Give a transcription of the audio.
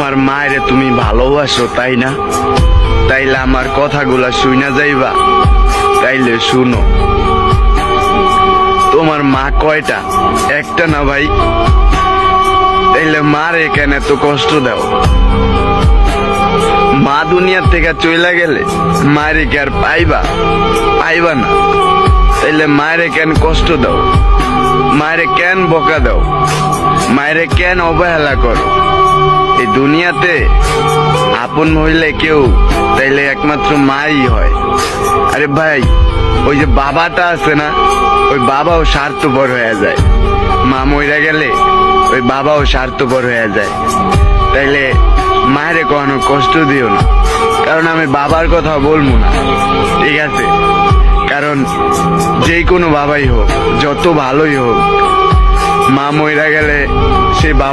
তোমার মায়েরে তুমি ভালোবাসো তাই না? তাইলে আমার কথাগুলা শুইনা যাইবা। তাইলে শুনো, তোমার মা কয়টা? একটা না ভাই? তাইলে মারে কেন এত কষ্ট দাও? মা দুনিয়ার থেকে চইলা গেলে মায়েরে কি আর পাইবা? পাইবা না। তাইলে মায়েরে কেন কষ্ট দাও? মায়েরে কেন বকা দাও? মায়েরে কেন অবহেলা করো? এই দুনিয়াতে আপন হইলে কেউ তাইলে একমাত্র মাই হয়। আরে ভাই, ওই যে বাবাটা আছে না, ওই বাবাও স্বার্থপর হয়ে যায়। মা মইরা গেলে ওই বাবাও স্বার্থপর হয়ে যায়। তাইলে মায়েরে কখনো কষ্ট দিও না। কারণ আমি বাবার কথা বলবো না, ঠিক আছে? কারণ যে কোনো বাবাই হোক, যত ভালোই হোক, মা মইরা গেলে সে বাবা